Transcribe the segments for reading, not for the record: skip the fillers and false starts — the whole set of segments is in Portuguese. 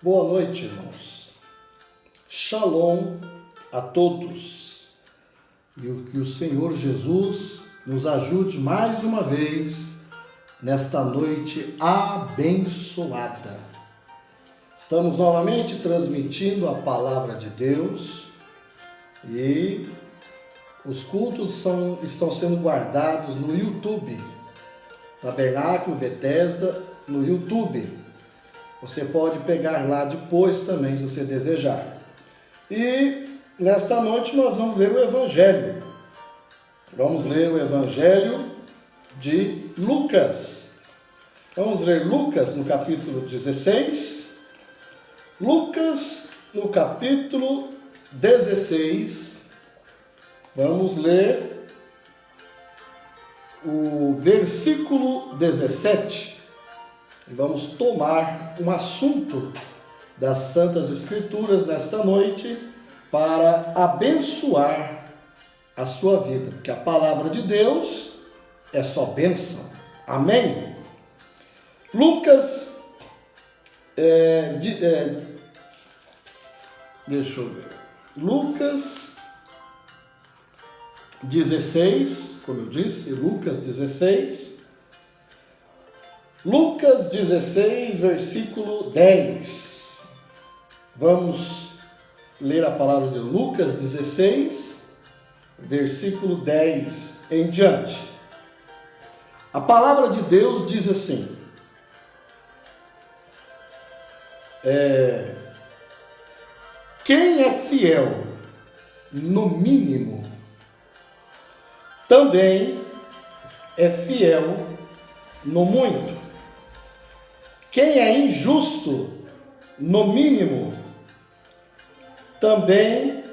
Boa noite, irmãos. Shalom a todos. E que o Senhor Jesus nos ajude mais uma vez nesta noite abençoada. Estamos novamente transmitindo a palavra de Deus e os cultos estão sendo guardados no YouTube, Tabernáculo Bethesda, no YouTube. Você pode pegar lá depois também, se você desejar. E nesta noite nós vamos ler o Evangelho. Vamos ler o Evangelho de Lucas. Vamos ler Lucas no capítulo 16. Lucas no capítulo 16. Vamos ler o versículo 17. E vamos tomar um assunto das Santas Escrituras nesta noite para abençoar a sua vida, porque a palavra de Deus é só bênção. Amém? Lucas, deixa eu ver. Lucas 16, como eu disse, Lucas 16. Lucas 16, versículo 10. Vamos ler a palavra de Lucas 16, versículo 10 em diante. A palavra de Deus diz assim: quem é fiel no mínimo, também é fiel no muito. Quem é injusto, no mínimo, também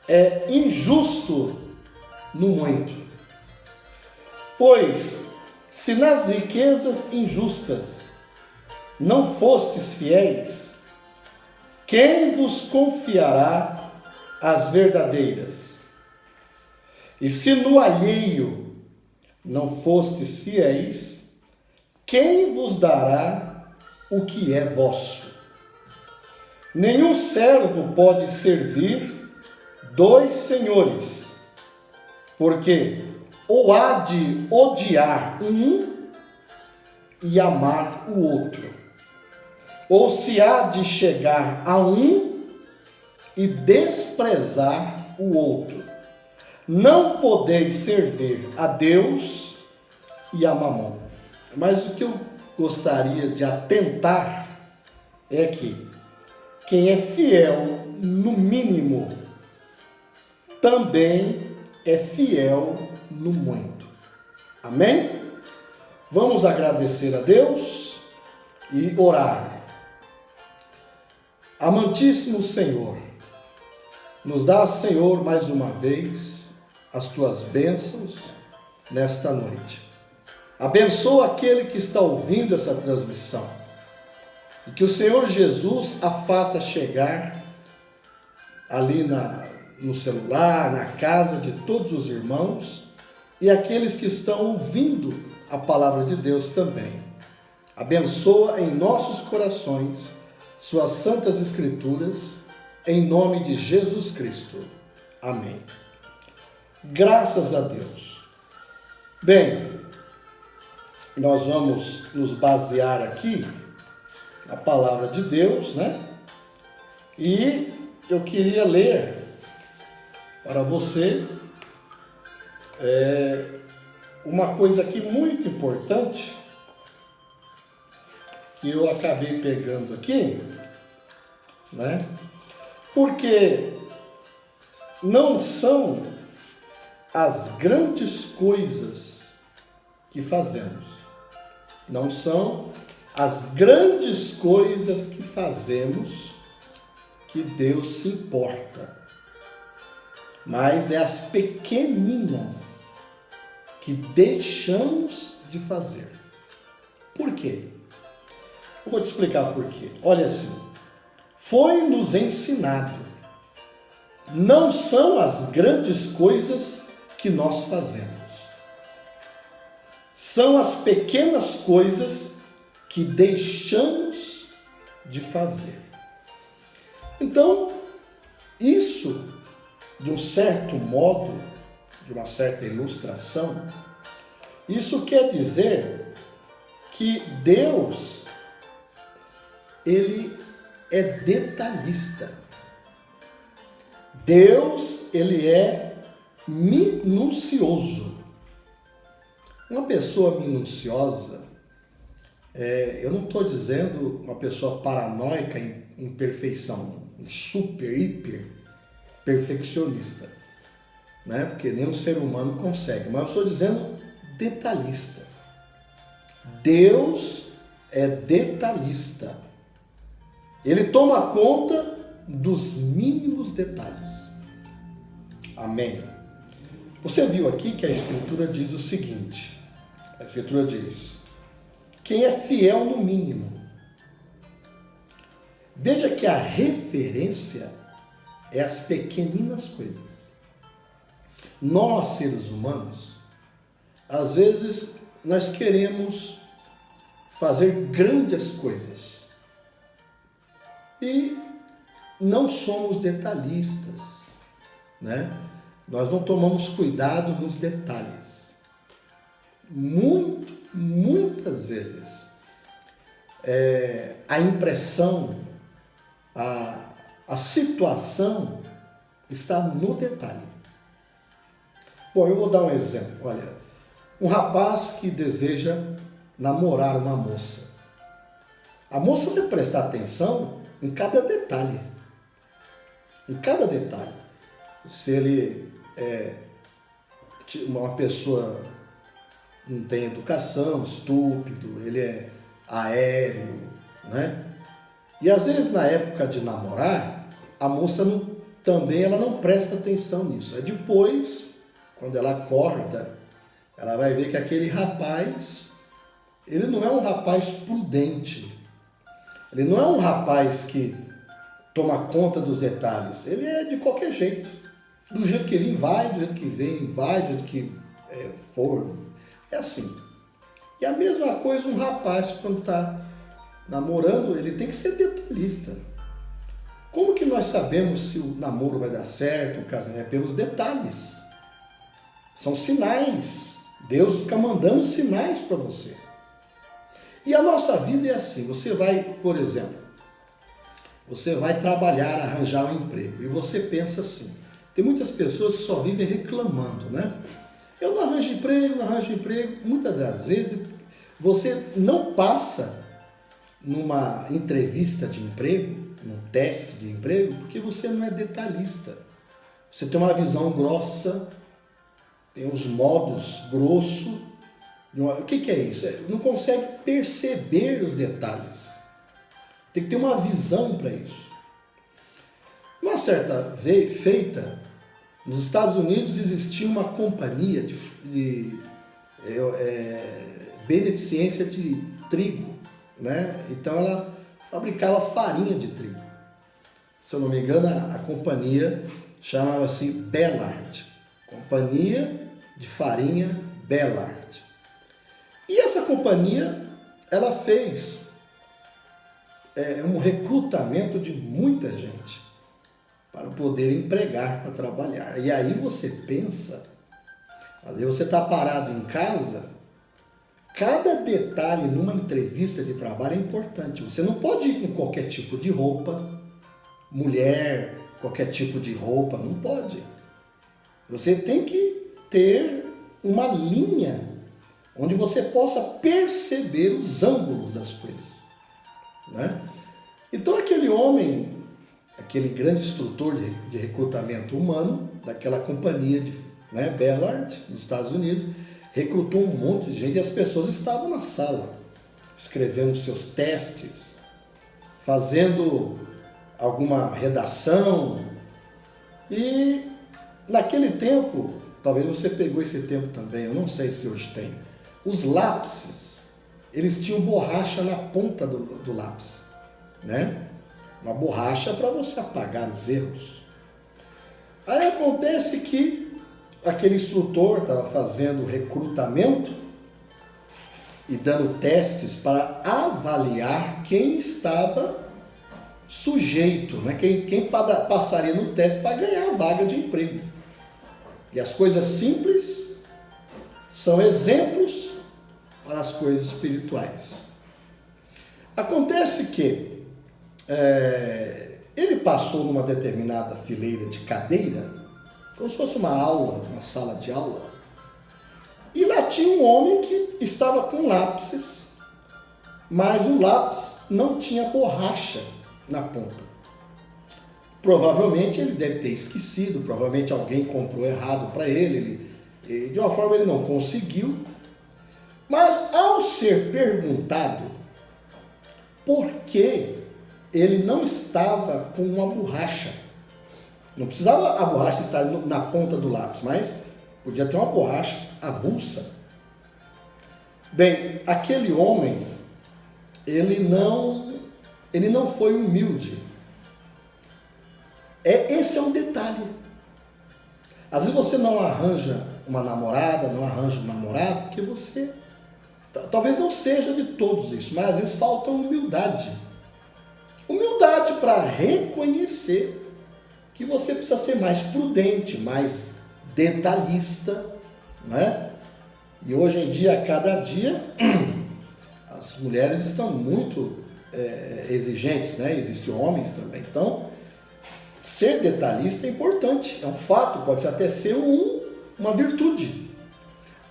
é injusto no muito. Pois, se nas riquezas injustas não fostes fiéis, quem vos confiará as verdadeiras? E se no alheio não fostes fiéis, quem vos dará o que é vosso? Nenhum servo pode servir dois senhores, porque ou há de odiar um e amar o outro, ou se há de chegar a um e desprezar o outro. Não podeis servir a Deus e a Mamon. Mas o que eu gostaria de atentar é que quem é fiel no mínimo também é fiel no muito. Amém? Vamos agradecer a Deus e orar. Amantíssimo Senhor, nos dá, Senhor, mais uma vez as tuas bênçãos nesta noite. Abençoa aquele que está ouvindo essa transmissão e que o Senhor Jesus a faça chegar ali no celular, na casa de todos os irmãos e aqueles que estão ouvindo a palavra de Deus também. Abençoa em nossos corações suas santas escrituras, em nome de Jesus Cristo. Amém. Graças a Deus. Bem, nós vamos nos basear aqui na palavra de Deus, né? E eu queria ler para você uma coisa aqui muito importante que eu acabei pegando aqui, né? Porque não são as grandes coisas que fazemos. Não são as grandes coisas que fazemos que Deus se importa, mas é as pequeninas que deixamos de fazer. Por quê? Eu vou te explicar por quê. Olha assim, foi-nos ensinado, não são as grandes coisas que nós fazemos, são as pequenas coisas que deixamos de fazer. Então, isso, de um certo modo, de uma certa ilustração, isso quer dizer que Deus, ele é detalhista. Deus, ele é minucioso. Uma pessoa minuciosa, eu não estou dizendo uma pessoa paranoica em perfeição, super, hiper perfeccionista, né? Porque nenhum ser humano consegue, mas eu estou dizendo detalhista. Deus é detalhista. Ele toma conta dos mínimos detalhes. Amém. Você viu aqui que a Escritura diz o seguinte, a Escritura diz, quem é fiel no mínimo. Veja que a referência é as pequeninas coisas. Nós, seres humanos, às vezes nós queremos fazer grandes coisas e não somos detalhistas, né? Nós não tomamos cuidado nos detalhes. Muitas vezes a impressão, a situação está no detalhe. Bom, eu vou dar um exemplo. Olha, um rapaz que deseja namorar uma moça. A moça vai prestar atenção em cada detalhe. Em cada detalhe. Se ele é uma pessoa que não tem educação, estúpido, ele é aéreo, né? E às vezes na época de namorar, a moça também ela não presta atenção nisso. É depois, quando ela acorda, ela vai ver que aquele rapaz, ele não é um rapaz prudente. Ele não é um rapaz que toma conta dos detalhes. Ele é de qualquer jeito. Do jeito que vem, vai. Do jeito que vem, vai. Do jeito que for. É assim. E a mesma coisa um rapaz, quando está namorando, ele tem que ser detalhista. Como que nós sabemos se o namoro vai dar certo, o casamento? É pelos detalhes. São sinais. Deus fica mandando sinais para você. E a nossa vida é assim. Você vai, por exemplo, você vai trabalhar, arranjar um emprego. E você pensa assim. Tem muitas pessoas que só vivem reclamando, né? Eu não arranjo emprego, não arranjo emprego. Muitas das vezes você não passa numa entrevista de emprego, num teste de emprego, porque você não é detalhista. Você tem uma visão grossa, tem os modos grossos. O que é isso? Não consegue perceber os detalhes. Tem que ter uma visão para isso. Uma certa feita, nos Estados Unidos existia uma companhia de beneficência de trigo, né? Então ela fabricava farinha de trigo. Se eu não me engano, a companhia chamava-se Bellard. Companhia de farinha Bellard. E essa companhia, ela fez um recrutamento de muita gente para poder empregar, para trabalhar. E aí você pensa, às vezes você está parado em casa, cada detalhe numa entrevista de trabalho é importante. Você não pode ir com qualquer tipo de roupa, mulher, qualquer tipo de roupa, não pode. Você tem que ter uma linha onde você possa perceber os ângulos das coisas, né? Então aquele homem, aquele grande instrutor de recrutamento humano, daquela companhia Bellard, nos Estados Unidos, recrutou um monte de gente e as pessoas estavam na sala, escrevendo seus testes, fazendo alguma redação. E naquele tempo, talvez você pegou esse tempo também, eu não sei se hoje tem, os lápis, eles tinham borracha na ponta do lápis, né? Uma borracha para você apagar os erros. Aí acontece que aquele instrutor estava fazendo recrutamento e dando testes para avaliar quem estava sujeito, né? Quem passaria no teste para ganhar a vaga de emprego. E as coisas simples são exemplos para as coisas espirituais. Acontece que ele passou numa determinada fileira de cadeira, como se fosse uma aula, uma sala de aula, e lá tinha um homem que estava com lápis, mas o lápis não tinha borracha na ponta. Provavelmente ele deve ter esquecido, provavelmente alguém comprou errado para ele, de uma forma ele não conseguiu. Mas ao ser perguntado por que ele não estava com uma borracha, não precisava a borracha estar na ponta do lápis, mas podia ter uma borracha avulsa. Bem, aquele homem, ele não foi humilde. Esse é um detalhe. Às vezes você não arranja uma namorada, não arranja um namorado, porque você, talvez não seja de todos isso, mas às vezes falta humildade. Humildade para reconhecer que você precisa ser mais prudente, mais detalhista, né? E hoje em dia, a cada dia, as mulheres estão muito exigentes, né? Existem homens também. Então, ser detalhista é importante, é um fato, pode até ser uma virtude.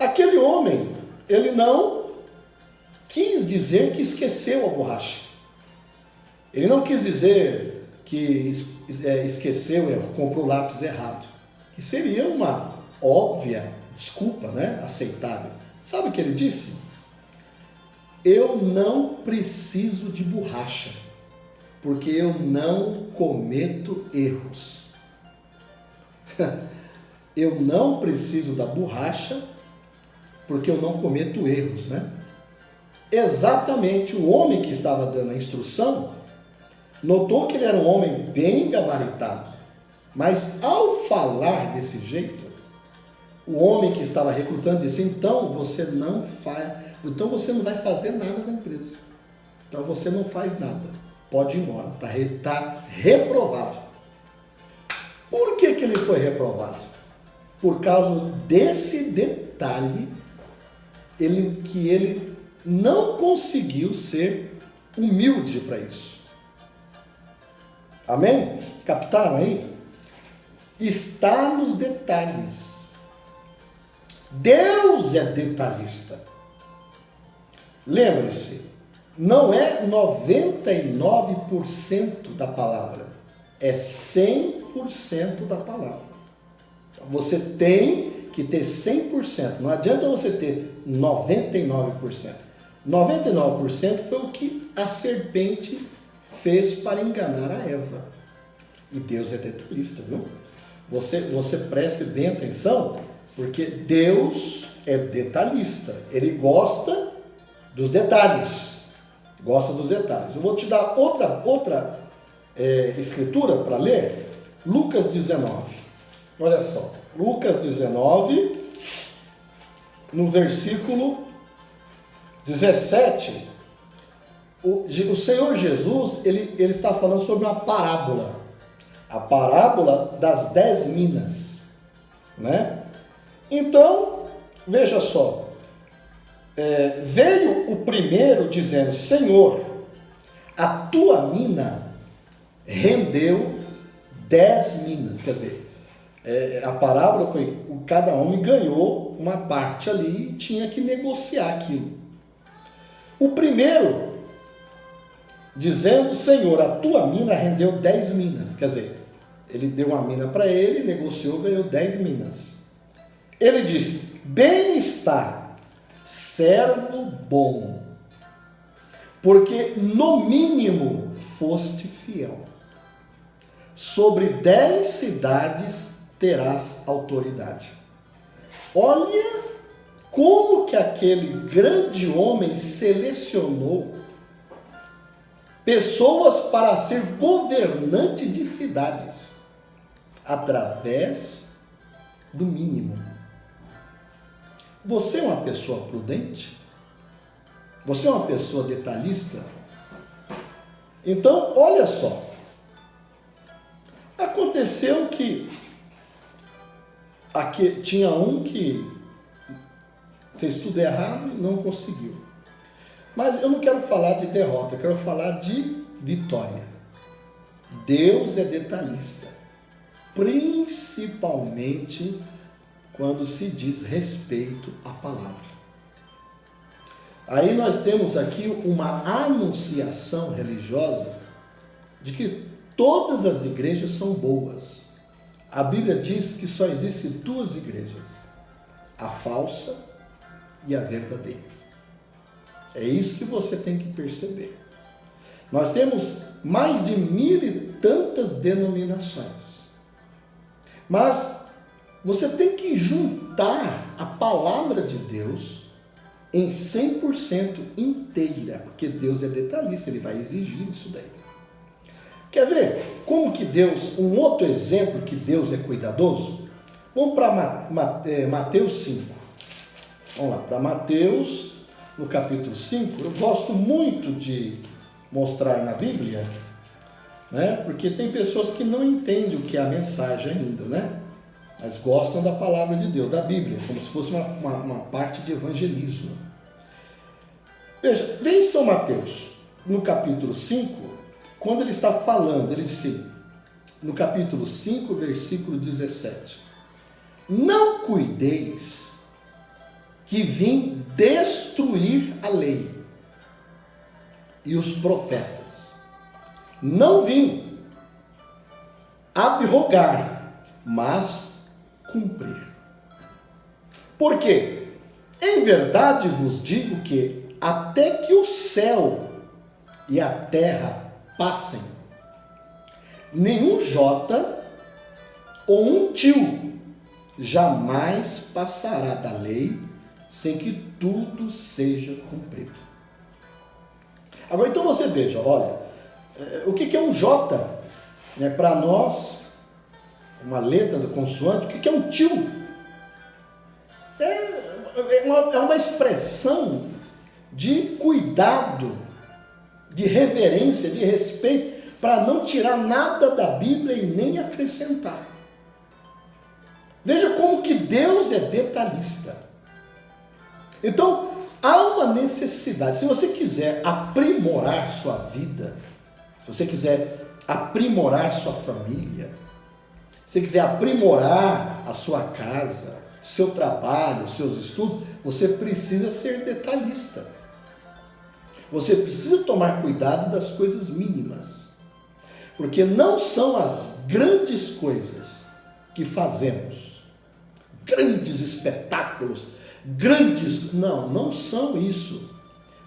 Aquele homem, ele não quis dizer que esqueceu a borracha. Ele não quis dizer que esqueceu, comprou o lápis errado, que seria uma óbvia desculpa, né? Aceitável. Sabe o que ele disse? Eu não preciso de borracha, porque eu não cometo erros. Eu não preciso da borracha, porque eu não cometo erros, né? Exatamente, o homem que estava dando a instrução notou que ele era um homem bem gabaritado, mas ao falar desse jeito, o homem que estava recrutando disse: então você não vai fazer nada na empresa. Então você não faz nada. Pode ir embora. Está reprovado. Por que ele foi reprovado? Por causa desse detalhe que ele não conseguiu ser humilde para isso. Amém? Captaram aí? Está nos detalhes. Deus é detalhista. Lembre-se, não é 99% da palavra, é 100% da palavra. Então, você tem que ter 100%, não adianta você ter 99%. 99% foi o que a serpente fez para enganar a Eva. E Deus é detalhista, viu? Você preste bem atenção, porque Deus é detalhista. Ele gosta dos detalhes. Gosta dos detalhes. Eu vou te dar outra escritura para ler. Lucas 19. Olha só. Lucas 19, no versículo 17. O Senhor Jesus, ele está falando sobre uma parábola. A parábola das 10 minas, né? Então, veja só, veio o primeiro dizendo: Senhor, a tua mina rendeu 10 minas. Quer dizer, a parábola foi, cada homem ganhou uma parte ali e tinha que negociar aquilo. O primeiro dizendo: Senhor, a tua mina rendeu 10 minas. Quer dizer, ele deu uma mina para ele, negociou, ganhou 10 minas. Ele disse: bem está, servo bom, porque no mínimo foste fiel. Sobre 10 cidades terás autoridade. Olha como que aquele grande homem selecionou pessoas para ser governante de cidades, através do mínimo. Você é uma pessoa prudente? Você é uma pessoa detalhista? Então, olha só. Aconteceu que aqui tinha um que fez tudo errado e não conseguiu. Mas eu não quero falar de derrota, eu quero falar de vitória. Deus é detalhista, principalmente quando se diz respeito à palavra. Aí nós temos aqui uma anunciação religiosa de que todas as igrejas são boas. A Bíblia diz que só existem duas igrejas, a falsa e a verdadeira. É isso que você tem que perceber. Nós temos mais de 1000 e tantas denominações. Mas você tem que juntar a palavra de Deus em 100% inteira, porque Deus é detalhista, Ele vai exigir isso daí. Quer ver como que Deus, um outro exemplo que Deus é cuidadoso? Vamos para Mateus 5. Vamos lá, para Mateus, no capítulo 5. Eu gosto muito de mostrar na Bíblia, né? Porque tem pessoas que não entendem o que é a mensagem ainda, né? Mas gostam da palavra de Deus, da Bíblia, como se fosse uma parte de evangelismo. Veja, vem em São Mateus, no capítulo 5, quando ele está falando, ele disse, no capítulo 5, versículo 17, não cuideis que vim destruir a lei e os profetas. Não vim abrogar, mas cumprir. Por quê? Em verdade vos digo que até que o céu e a terra passem, nenhum jota ou um tio jamais passará da lei sem que tudo seja cumprido. Agora, então você veja, olha, o que é um jota? Para nós, uma letra do consoante, o que é um tio? É uma expressão de cuidado, de reverência, de respeito, para não tirar nada da Bíblia e nem acrescentar. Veja como que Deus é detalhista. Então, há uma necessidade. Se você quiser aprimorar sua vida, se você quiser aprimorar sua família, se você quiser aprimorar a sua casa, seu trabalho, seus estudos, você precisa ser detalhista. Você precisa tomar cuidado das coisas mínimas. Porque não são as grandes coisas que fazemos, grandes espetáculos, não são isso,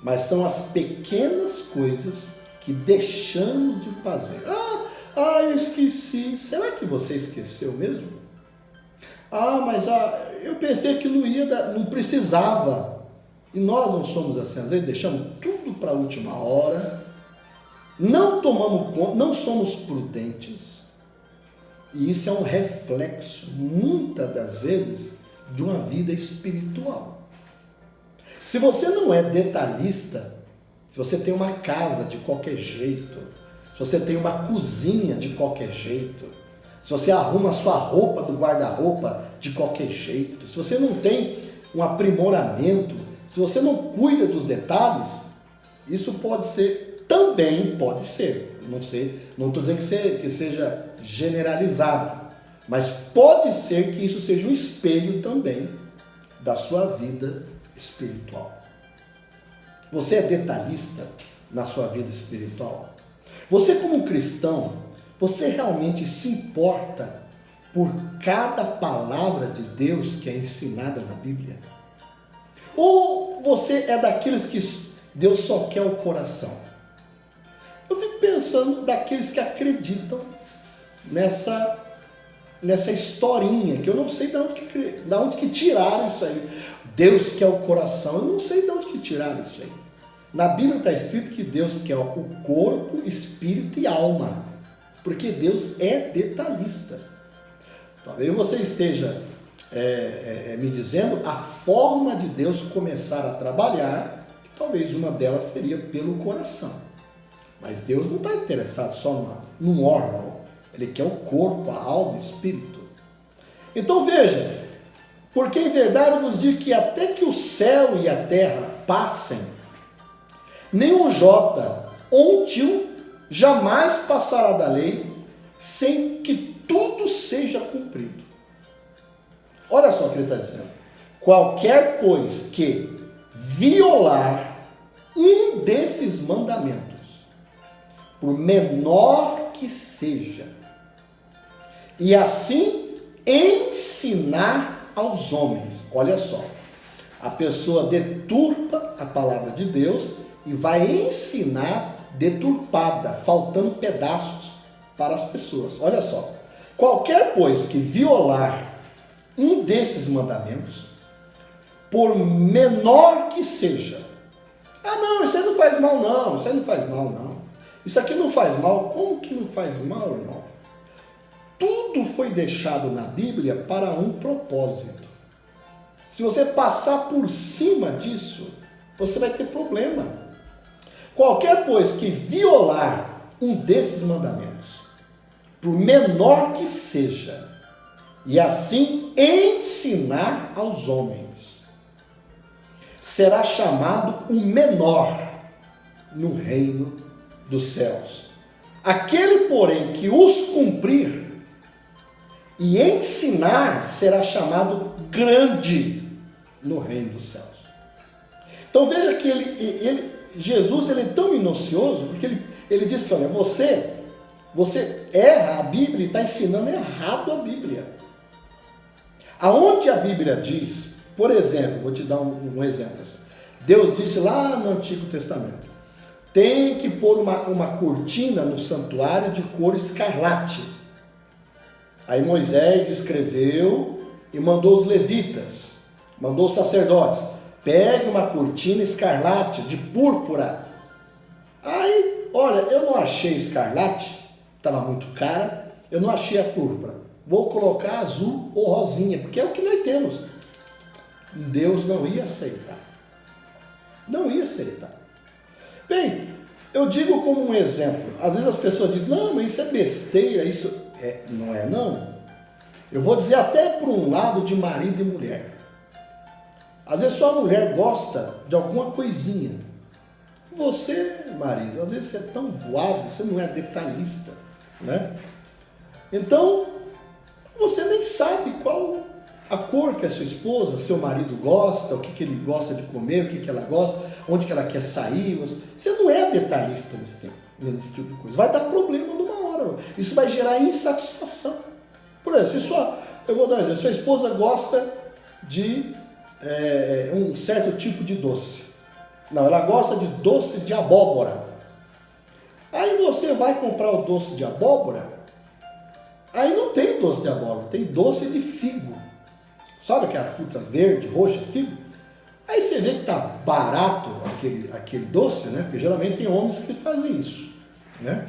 mas são as pequenas coisas que deixamos de fazer. Eu esqueci. Será que você esqueceu mesmo? Mas eu pensei que não precisava. E nós não somos assim, às vezes deixamos tudo para a última hora, não tomamos conta, não somos prudentes. E isso é um reflexo, muitas das vezes, de uma vida espiritual. Se você não é detalhista, se você tem uma casa de qualquer jeito, se você tem uma cozinha de qualquer jeito, se você arruma a sua roupa do guarda-roupa de qualquer jeito, se você não tem um aprimoramento, se você não cuida dos detalhes, isso pode ser, também pode ser, não estou dizendo que seja generalizado, mas pode ser que isso seja um espelho também da sua vida espiritual. Você é detalhista na sua vida espiritual? Você como cristão, você realmente se importa por cada palavra de Deus que é ensinada na Bíblia? Ou você é daqueles que Deus só quer o coração? Eu fico pensando daqueles que acreditam nessa historinha, que eu não sei de onde que tiraram isso aí. Deus quer o coração, eu não sei de onde que tiraram isso aí. Na Bíblia está escrito que Deus quer o corpo, espírito e alma, porque Deus é detalhista. Talvez você esteja me dizendo a forma de Deus começar a trabalhar, que talvez uma delas seria pelo coração. Mas Deus não está interessado só num órgão. Ele quer o corpo, a alma, o espírito. Então veja, porque em verdade vos digo que até que o céu e a terra passem, nenhum jota ou um tio jamais passará da lei, sem que tudo seja cumprido. Olha só o que ele está dizendo. Qualquer, pois, que violar um desses mandamentos, por menor que seja, e assim ensinar aos homens. Olha só, a pessoa deturpa a palavra de Deus e vai ensinar deturpada, faltando pedaços para as pessoas. Olha só, qualquer, pois, que violar um desses mandamentos, por menor que seja, não, isso aí não faz mal não, isso aí não faz mal não, isso aqui não faz mal. Como que não faz mal, irmão? Tudo foi deixado na Bíblia para um propósito. Se você passar por cima disso, você vai ter problema. Qualquer, pois, que violar um desses mandamentos, por menor que seja, e assim ensinar aos homens, será chamado o menor no reino dos céus. Aquele, porém, que os cumprir e ensinar, será chamado grande no reino dos céus. Então veja que Jesus ele é tão minucioso, porque ele diz que, olha, você erra a Bíblia e está ensinando errado a Bíblia. Aonde a Bíblia diz, por exemplo, vou te dar um exemplo assim. Deus disse lá no Antigo Testamento, tem que pôr uma cortina no santuário de cor escarlate. Aí Moisés escreveu e mandou os levitas, mandou os sacerdotes, pegue uma cortina escarlate de púrpura. Aí, olha, eu não achei escarlate, estava muito cara, eu não achei a púrpura. Vou colocar azul ou rosinha, porque é o que nós temos. Deus não ia aceitar. Não ia aceitar. Bem, eu digo como um exemplo. Às vezes as pessoas dizem, não, mas isso é besteira, isso não é não. Eu vou dizer até por um lado de marido e mulher. Às vezes sua mulher gosta de alguma coisinha. Você, marido, às vezes você é tão voado, você não é detalhista, né? Então, você nem sabe qual a cor que a sua esposa, seu marido gosta, o que ele gosta de comer, o que ela gosta, onde que ela quer sair. Você não é detalhista nesse tipo de coisa. Vai dar problema numa hora. Isso vai gerar insatisfação. Por exemplo, eu vou dar um exemplo. Sua esposa gosta de um certo tipo de doce. Não, ela gosta de doce de abóbora. Aí você vai comprar o doce de abóbora, aí não tem doce de abóbora, tem doce de figo. Sabe aquela fruta verde, roxa, figo? Aí você vê que tá barato aquele doce, né? Porque geralmente tem homens que fazem isso, né?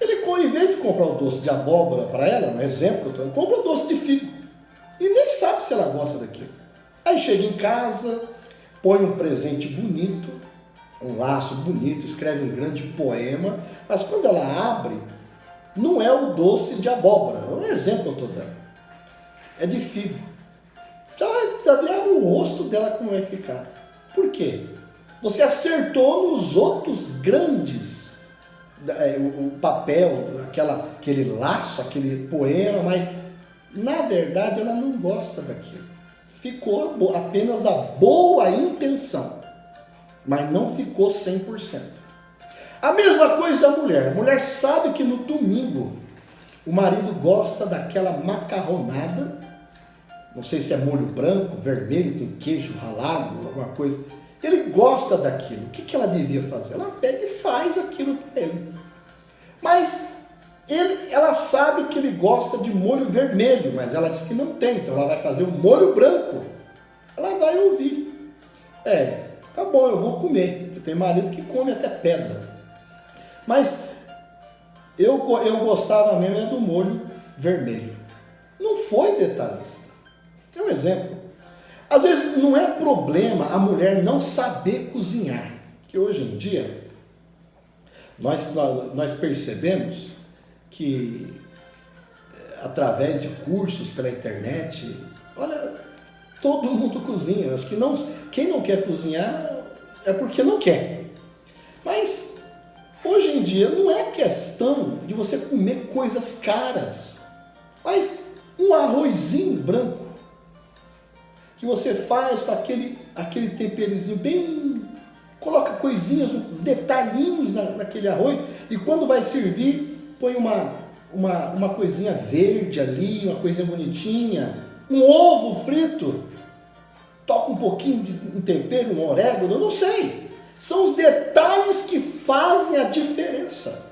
Ele, em vez de comprar o doce de abóbora para ela, um exemplo, compra o doce de figo. E nem sabe se ela gosta daquilo. Aí chega em casa, põe um presente bonito, um laço bonito, escreve um grande poema, mas quando ela abre, não é o doce de abóbora. É um exemplo que eu estou dando. É de figo. Então precisa ver o rosto dela como vai ficar. Por quê? Você acertou nos outros grandes, o papel, aquele laço, aquele poema, mas na verdade ela não gosta daquilo. Ficou apenas a boa intenção, mas não ficou 100%. A mesma coisa a mulher. A mulher sabe que no domingo o marido gosta daquela macarronada, não sei se é molho branco, vermelho, com queijo ralado, alguma coisa. Ele gosta daquilo. O que ela devia fazer? Ela pega e faz aquilo para ele. Mas ela sabe que ele gosta de molho vermelho, mas ela diz que não tem, então ela vai fazer o molho branco. Ela vai ouvir. Tá bom, eu vou comer. Porque tem marido que come até pedra. Mas eu gostava mesmo do molho vermelho. Não foi detalhista. É um exemplo. Às vezes não é problema a mulher não saber cozinhar. Que hoje em dia, Nós percebemos que através de cursos pela internet, olha, todo mundo cozinha. Acho que quem não quer cozinhar é porque não quer. Mas hoje em dia não é questão de você comer coisas caras, mas um arrozinho branco que você faz com aquele temperizinho bem, coloca coisinhas, uns detalhinhos naquele arroz, e quando vai servir, põe uma coisinha verde ali, uma coisinha bonitinha, um ovo frito, toca um pouquinho de um tempero, um orégano, eu não sei. São os detalhes que fazem a diferença.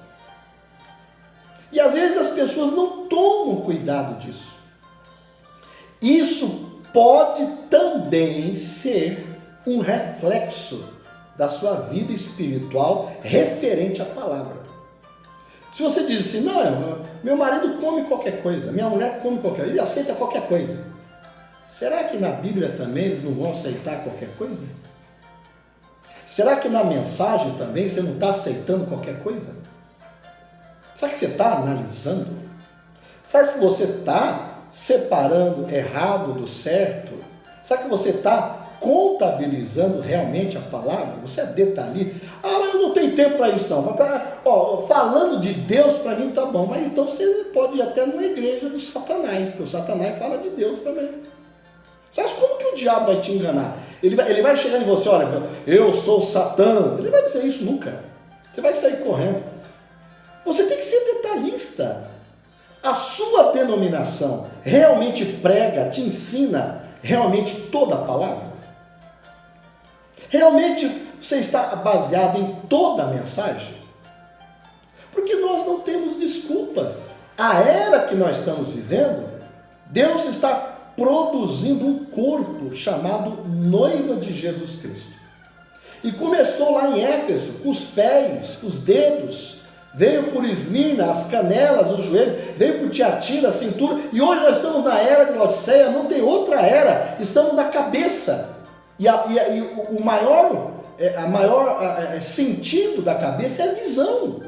E às vezes as pessoas não tomam cuidado disso. Isso pode também ser um reflexo da sua vida espiritual referente à palavra. Se você diz assim, não, meu marido come qualquer coisa, minha mulher come qualquer coisa, ele aceita qualquer coisa. Será que na Bíblia também eles não vão aceitar qualquer coisa? Será que na mensagem também você não está aceitando qualquer coisa? Será que você está analisando? Será que você está separando errado do certo? Será que você está contabilizando realmente a palavra? Você é detalhista? Ah, mas eu não tenho tempo para isso não. Falando de Deus para mim tá bom, mas então você pode ir até numa igreja do Satanás, porque o Satanás fala de Deus também. Você acha como que o diabo vai te enganar? Ele vai chegar em você, olha, eu sou Satã. Ele vai dizer isso nunca. Você vai sair correndo. Você tem que ser detalhista. A sua denominação realmente prega, te ensina realmente toda a palavra? Realmente você está baseado em toda a mensagem? Porque nós não temos desculpas. A era que nós estamos vivendo, Deus está produzindo um corpo chamado noiva de Jesus Cristo. E começou lá em Éfeso, com os pés, os dedos, veio por Esmirna, as canelas, o joelho, veio por Tiatira, a cintura, e hoje nós estamos na era de Laodiceia, não tem outra era, estamos na cabeça. E o maior sentido da cabeça é a visão.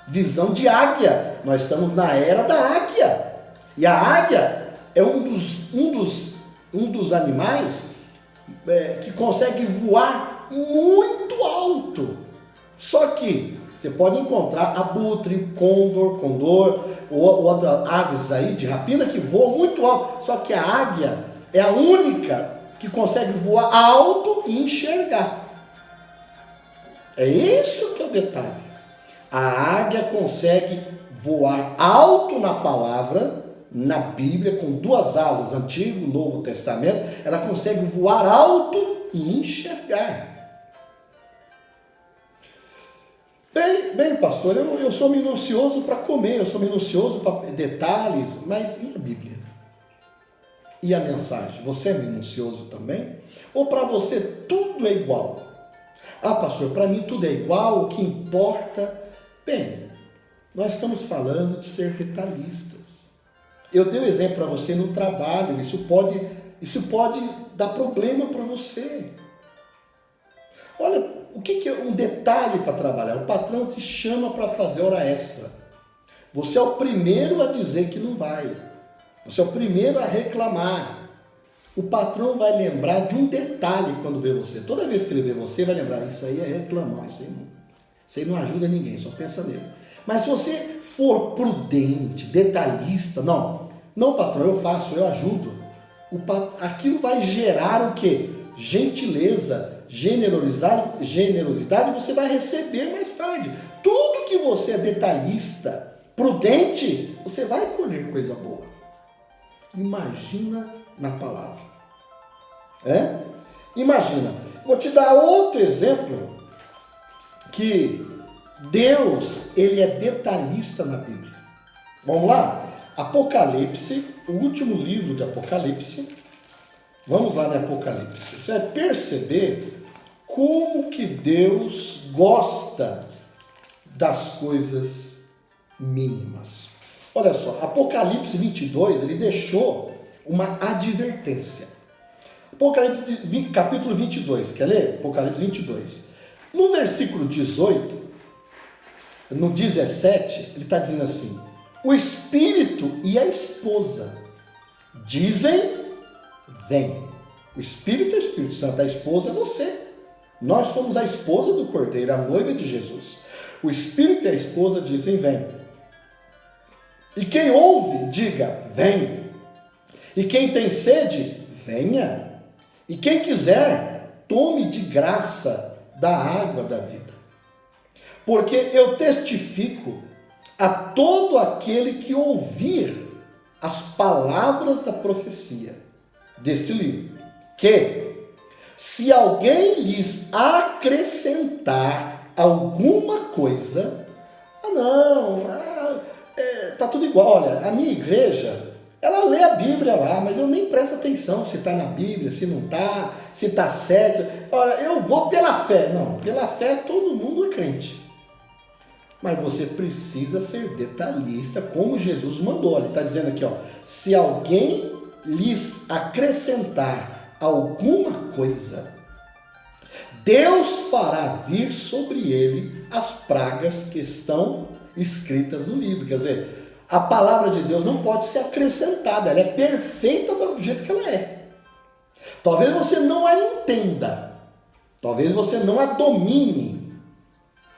Visão de águia. Nós estamos na era da águia. E a águia é um dos animais que consegue voar muito alto. Só que você pode encontrar abutre, condor, ou outras aves aí de rapina que voam muito alto. Só que a águia é a única que consegue voar alto e enxergar. É isso que é o detalhe. A águia consegue voar alto na palavra, na Bíblia, com duas asas, Antigo e Novo Testamento, ela consegue voar alto e enxergar. Bem, pastor, eu sou minucioso para comer, eu sou minucioso para detalhes, mas e a Bíblia? E a mensagem? Você é minucioso também? Ou para você tudo é igual? Ah, pastor, para mim tudo é igual, o que importa... Bem, nós estamos falando de ser detalhistas. Eu dei um exemplo para você no trabalho, isso pode dar problema para você. Olha, o que é um detalhe para trabalhar? O patrão te chama para fazer hora extra. Você é o primeiro a dizer que não vai. Você é o primeiro a reclamar. O patrão vai lembrar de um detalhe quando vê você. Toda vez que ele vê você, vai lembrar, isso aí é reclamar, isso aí não ajuda ninguém, só pensa nele. Mas se você for prudente, detalhista, não, patrão, eu faço, eu ajudo. Aquilo vai gerar o quê? Gentileza, generosidade, você vai receber mais tarde. Tudo que você é detalhista, prudente, você vai colher coisa boa. Imagina na palavra. Imagina. Vou te dar outro exemplo que Deus, ele é detalhista na Bíblia. Vamos lá? Apocalipse, o último livro de Apocalipse. Vamos lá no Apocalipse. Você vai perceber como que Deus gosta das coisas mínimas. Olha só, Apocalipse 22, ele deixou uma advertência. Apocalipse capítulo 22, quer ler? Apocalipse 22. No versículo 18, no 17, ele está dizendo assim: o Espírito e a esposa dizem, vem. O Espírito é o Espírito Santo, a esposa é você. Nós somos a esposa do Cordeiro, a noiva de Jesus. O Espírito e a esposa dizem, vem. E quem ouve, diga, vem. E quem tem sede, venha. E quem quiser, tome de graça da água da vida. Porque eu testifico a todo aquele que ouvir as palavras da profecia deste livro, que se alguém lhes acrescentar alguma coisa, tá tudo igual. Olha, a minha igreja, ela lê a Bíblia lá, mas eu nem presto atenção se está na Bíblia, se não está, se está certo. Olha, eu vou pela fé. Não, pela fé todo mundo é crente. Mas você precisa ser detalhista, como Jesus mandou. Ele está dizendo aqui, ó, se alguém lhes acrescentar alguma coisa, Deus fará vir sobre ele as pragas que estão escritas no livro. Quer dizer, a palavra de Deus não pode ser acrescentada, ela é perfeita do jeito que ela é. Talvez você não a entenda, talvez você não a domine,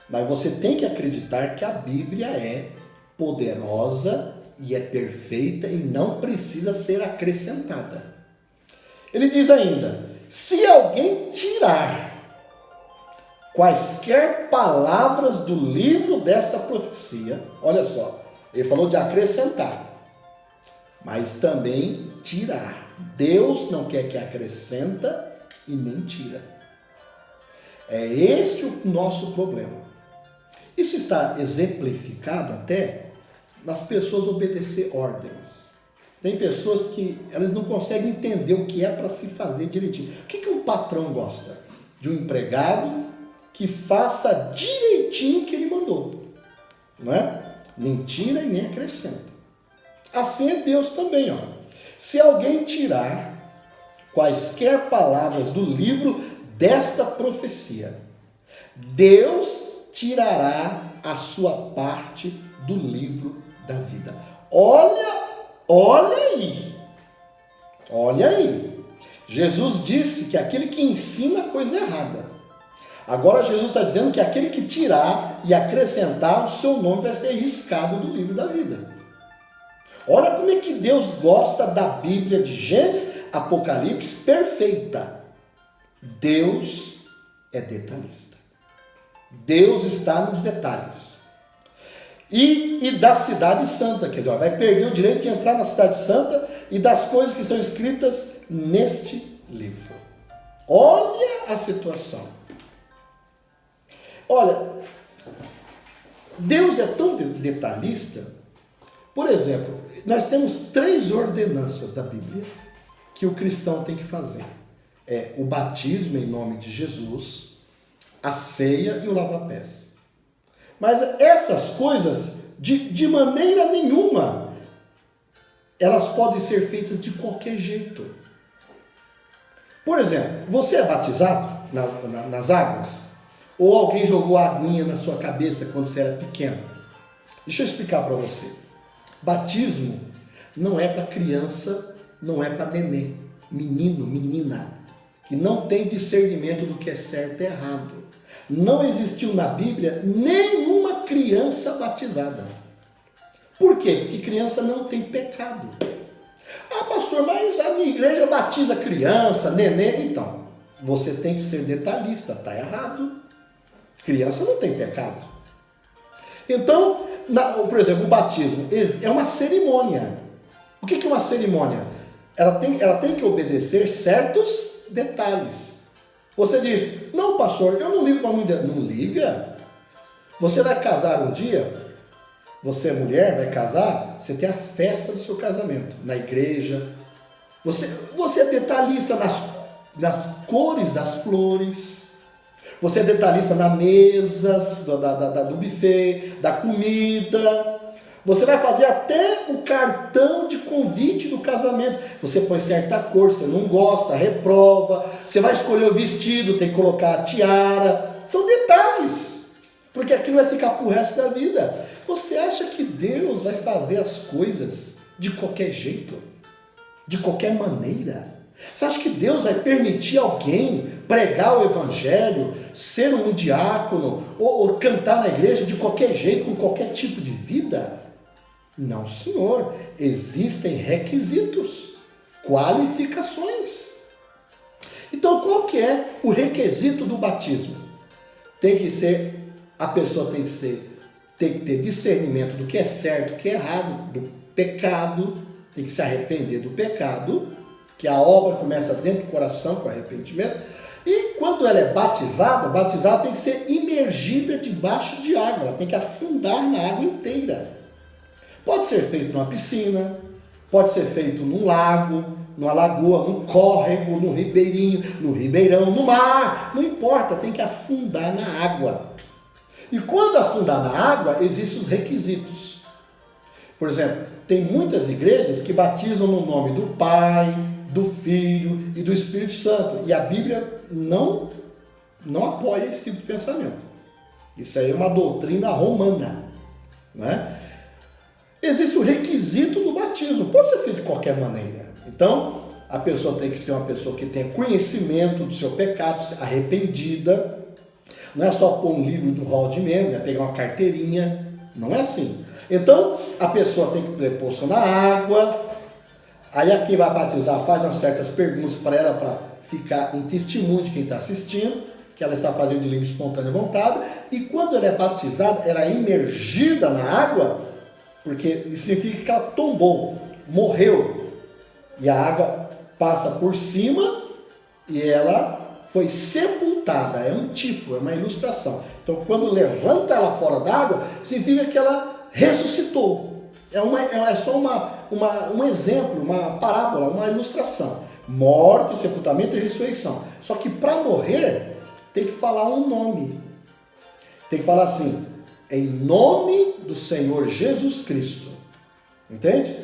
mas você tem que acreditar que a Bíblia é poderosa e é perfeita e não precisa ser acrescentada. Ele diz ainda, se alguém tirar quaisquer palavras do livro desta profecia, olha só, ele falou de acrescentar, mas também tirar. Deus não quer que acrescenta e nem tira. É este o nosso problema. Isso está exemplificado até nas pessoas obedecer ordens. Tem pessoas que elas não conseguem entender o que é para se fazer direitinho. O que um patrão gosta? De um empregado que faça direitinho o que ele mandou. Não é? Nem tira e nem acrescenta. Assim é Deus também, ó. Se alguém tirar quaisquer palavras do livro desta profecia, Deus tirará a sua parte do livro da vida. Olha aí. Jesus disse que aquele que ensina coisa errada. Agora Jesus está dizendo que aquele que tirar e acrescentar, o seu nome vai ser riscado do livro da vida. Olha como é que Deus gosta da Bíblia de Gênesis, Apocalipse, perfeita. Deus é detalhista. Deus está nos detalhes. E da cidade santa, quer dizer, vai perder o direito de entrar na cidade santa e das coisas que estão escritas neste livro. Olha a situação. Olha, Deus é tão detalhista. Por exemplo, nós temos 3 ordenanças da Bíblia que o cristão tem que fazer. É o batismo em nome de Jesus, a ceia e o lava-pés. Mas essas coisas, de maneira nenhuma, elas podem ser feitas de qualquer jeito. Por exemplo, você é batizado nas águas? Ou alguém jogou a aguinha na sua cabeça quando você era pequeno? Deixa eu explicar para você. Batismo não é para criança, não é para nenê, menino, menina, que não tem discernimento do que é certo e errado. Não existiu na Bíblia nenhuma criança batizada. Por quê? Porque criança não tem pecado. Ah, pastor, mas a minha igreja batiza criança, nenê. Então, você tem que ser detalhista, está errado. Criança não tem pecado. Então, por exemplo, o batismo é uma cerimônia. O que é uma cerimônia? Ela tem que obedecer certos detalhes. Você diz, não pastor, eu não ligo para mulher. Não liga. Você vai casar um dia, você é mulher, vai casar, você tem a festa do seu casamento, na igreja. Você é detalhista nas cores das flores. Você é detalhista nas mesas do buffet, da comida. Você vai fazer até o cartão de convite do casamento. Você põe certa cor, você não gosta, reprova. Você vai escolher o vestido, tem que colocar a tiara. São detalhes. porque aquilo vai ficar pro resto da vida. Você acha que Deus vai fazer as coisas de qualquer jeito? De qualquer maneira? Você acha que Deus vai permitir alguém pregar o evangelho, ser um diácono, ou cantar na igreja de qualquer jeito, com qualquer tipo de vida? Não, senhor. Existem requisitos, qualificações. Então, qual que é o requisito do batismo? A pessoa tem que ter discernimento do que é certo, do que é errado, do pecado, tem que se arrepender do pecado, que a obra começa dentro do coração com arrependimento. E quando ela é batizada tem que ser imergida debaixo de água, ela tem que afundar na água inteira. Pode ser feito numa piscina, pode ser feito num lago, numa lagoa, num córrego, num ribeirinho, no ribeirão, no mar, não importa, tem que afundar na água. E quando afundar na água, existem os requisitos. Por exemplo, tem muitas igrejas que batizam no nome do Pai, do Filho e do Espírito Santo. E a Bíblia não apoia esse tipo de pensamento. Isso aí é uma doutrina romana, né? Existe o requisito do batismo, pode ser feito de qualquer maneira. Então, a pessoa tem que ser uma pessoa que tenha conhecimento do seu pecado, arrependida. Não é só pôr um livro do hall de membros, é pegar uma carteirinha. Não é assim. Então, a pessoa tem que pôr na água. Aí a quem vai batizar faz umas certas perguntas para ela, para ficar em testemunho de quem está assistindo, que ela está fazendo de livre, espontânea vontade. E quando ela é batizada, ela é imergida na água, porque isso significa que ela tombou, morreu. E a água passa por cima e ela foi sepultada. É um tipo, é uma ilustração. Então, quando levanta ela fora d'água, significa que ela ressuscitou. É só um exemplo, uma parábola, uma ilustração. Morte, sepultamento e ressurreição. Só que para morrer, tem que falar um nome. Tem que falar assim, em nome do Senhor Jesus Cristo. Entende?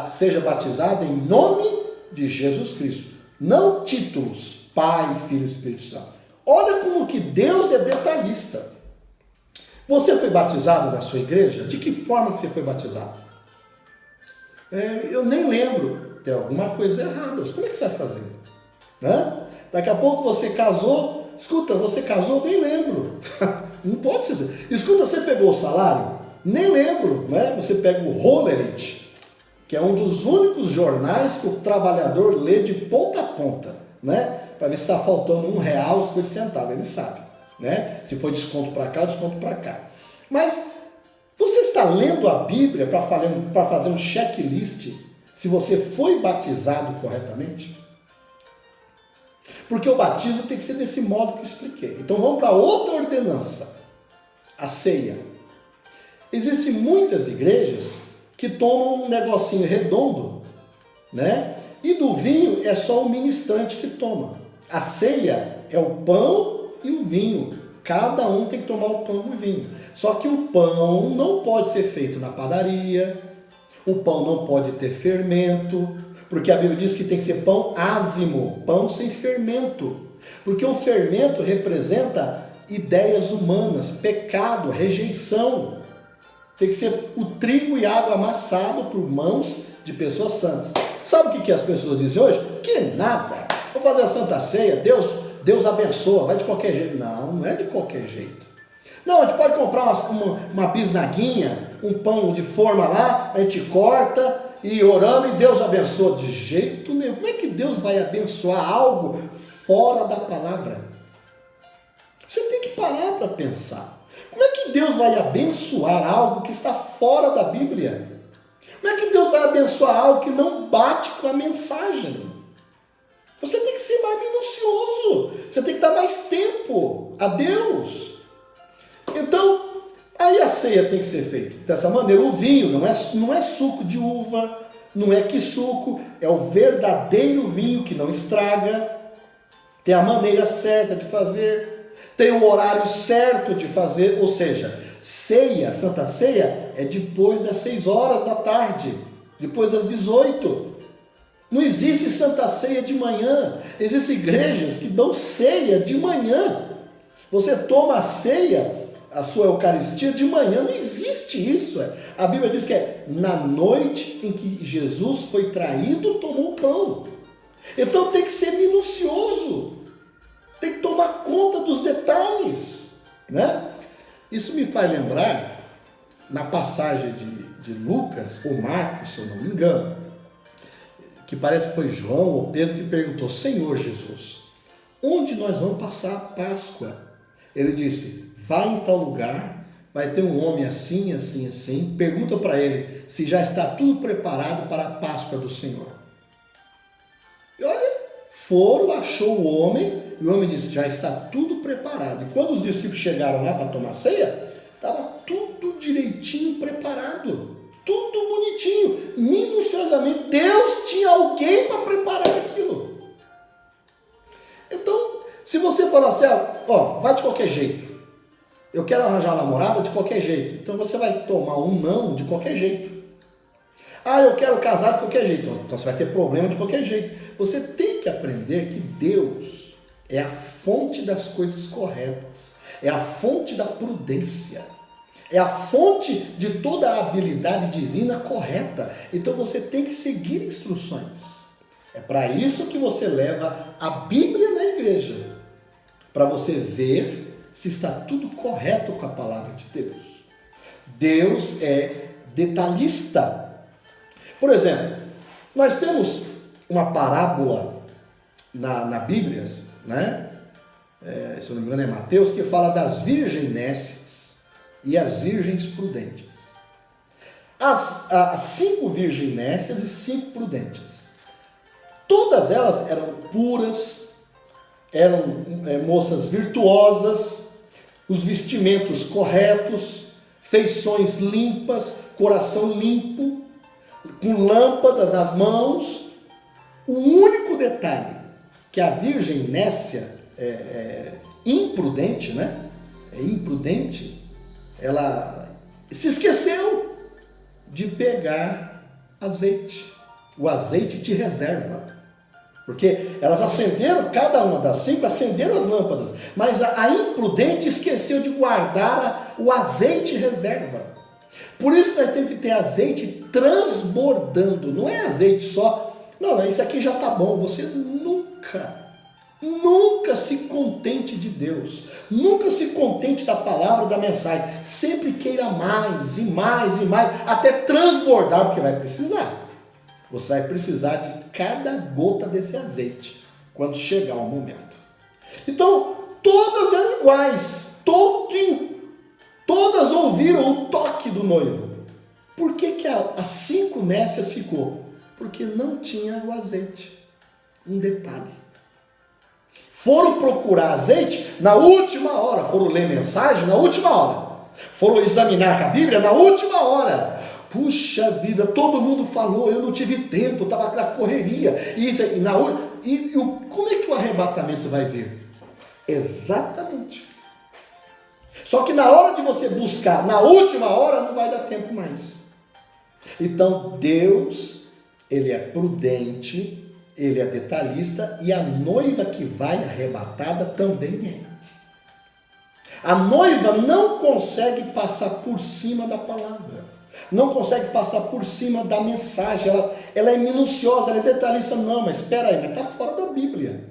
Seja batizado em nome de Jesus Cristo. Não títulos, Pai, Filho e Espírito Santo. Olha como que Deus é detalhista. Você foi batizado na sua igreja? De que forma que você foi batizado? Eu nem lembro. Tem alguma coisa errada. Como é que você vai fazer? Daqui a pouco você casou. Escuta, você casou? Nem lembro. Não pode ser assim. Escuta, você pegou o salário? Nem lembro. Você pega o Hollerith, que é um dos únicos jornais que o trabalhador lê de ponta a ponta, para ver se está faltando R$1,50. Ele sabe, se foi desconto para cá, desconto para cá. Mas você está lendo a Bíblia para fazer um checklist se você foi batizado corretamente? Porque o batismo tem que ser desse modo que eu expliquei. Então vamos para outra ordenança, a ceia. Existem muitas igrejas que tomam um negocinho redondo, e do vinho é só o ministrante que toma. A ceia é o pão e o vinho. Cada um tem que tomar o pão e o vinho. Só que o pão não pode ser feito na padaria, o pão não pode ter fermento, porque a Bíblia diz que tem que ser pão ázimo, pão sem fermento. Porque o fermento representa ideias humanas, pecado, rejeição. Tem que ser o trigo e água amassado por mãos de pessoas santas. Sabe o que as pessoas dizem hoje? Que nada. Vou fazer a Santa Ceia, Deus abençoa, vai de qualquer jeito. Não é de qualquer jeito. Não, a gente pode comprar uma bisnaguinha, um pão de forma lá, a gente corta e oramos e Deus abençoa. De jeito nenhum. Como é que Deus vai abençoar algo fora da palavra? Você tem que parar para pensar. Como é que Deus vai abençoar algo que está fora da Bíblia? Como é que Deus vai abençoar algo que não bate com a mensagem? Você tem que ser mais minucioso. Você tem que dar mais tempo a Deus. Então, aí a ceia tem que ser feita dessa maneira. O vinho não é suco de uva, não é suco, é o verdadeiro vinho que não estraga. Tem a maneira certa de fazer, tem o horário certo de fazer, ou seja, ceia, Santa Ceia, é depois das 6 horas da tarde, depois das 18. Não existe Santa Ceia de manhã. Existem igrejas que dão ceia de manhã. Você toma a ceia a sua Eucaristia de manhã, não existe isso. A Bíblia diz que é na noite em que Jesus foi traído, tomou o pão. Então tem que ser minucioso, tem que tomar conta dos detalhes, né? Isso me faz lembrar, na passagem de Lucas, ou Marcos, se eu não me engano, que parece que foi João ou Pedro que perguntou: Senhor Jesus, onde nós vamos passar a Páscoa? Ele disse: vai em tal lugar, vai ter um homem assim, assim, assim, pergunta para ele se já está tudo preparado para a Páscoa do Senhor. E olha, foram, achou o homem, e o homem disse: já está tudo preparado. E quando os discípulos chegaram lá para tomar ceia, estava tudo direitinho preparado, tudo bonitinho, minuciosamente. Deus tinha alguém para preparar aquilo. Então, se você falar assim, vai de qualquer jeito, eu quero arranjar uma namorada de qualquer jeito, então você vai tomar um não de qualquer jeito. Eu quero casar de qualquer jeito, então você vai ter problema de qualquer jeito. Você tem que aprender que Deus é a fonte das coisas corretas, é a fonte da prudência, é a fonte de toda a habilidade divina correta. Então você tem que seguir instruções. É para isso que você leva a Bíblia na igreja, para você ver se está tudo correto com a palavra de Deus. Deus é detalhista. Por exemplo, nós temos uma parábola na Bíblia, né? Se eu não me engano é Mateus, que fala das virgens nécias e as virgens prudentes. As 5 virgens nécias e 5 prudentes. Todas elas eram puras, eram moças virtuosas, os vestimentos corretos, feições limpas, coração limpo, com lâmpadas nas mãos. O único detalhe, que a virgem nécia imprudente, né? Imprudente, ela se esqueceu de pegar azeite, o azeite de reserva. Porque elas acenderam, cada uma das 5 acenderam as lâmpadas, mas a imprudente esqueceu de guardar o azeite reserva. Por isso nós temos que ter azeite transbordando, não é azeite só. Não, isso aqui já está bom. Você nunca se contente de Deus, nunca se contente da palavra, da mensagem. Sempre queira mais e mais e mais, até transbordar, porque vai precisar. Você vai precisar de cada gota desse azeite quando chegar o momento. Então, todas eram iguais, todas ouviram o toque do noivo. Por que as 5 nécias ficou? Porque não tinha o azeite. Um detalhe. Foram procurar azeite na última hora, foram ler mensagem na última hora, foram examinar a Bíblia na última hora. Puxa vida, todo mundo falou, eu não tive tempo, estava na correria. Como é que o arrebatamento vai vir? Exatamente. Só que na hora de você buscar, na última hora, não vai dar tempo mais. Então Deus, Ele é prudente, Ele é detalhista, e a noiva que vai arrebatada também é. A noiva não consegue passar por cima da palavra. Não consegue passar por cima da mensagem, ela é minuciosa, ela é detalhista. Não, mas espera aí, mas está fora da Bíblia.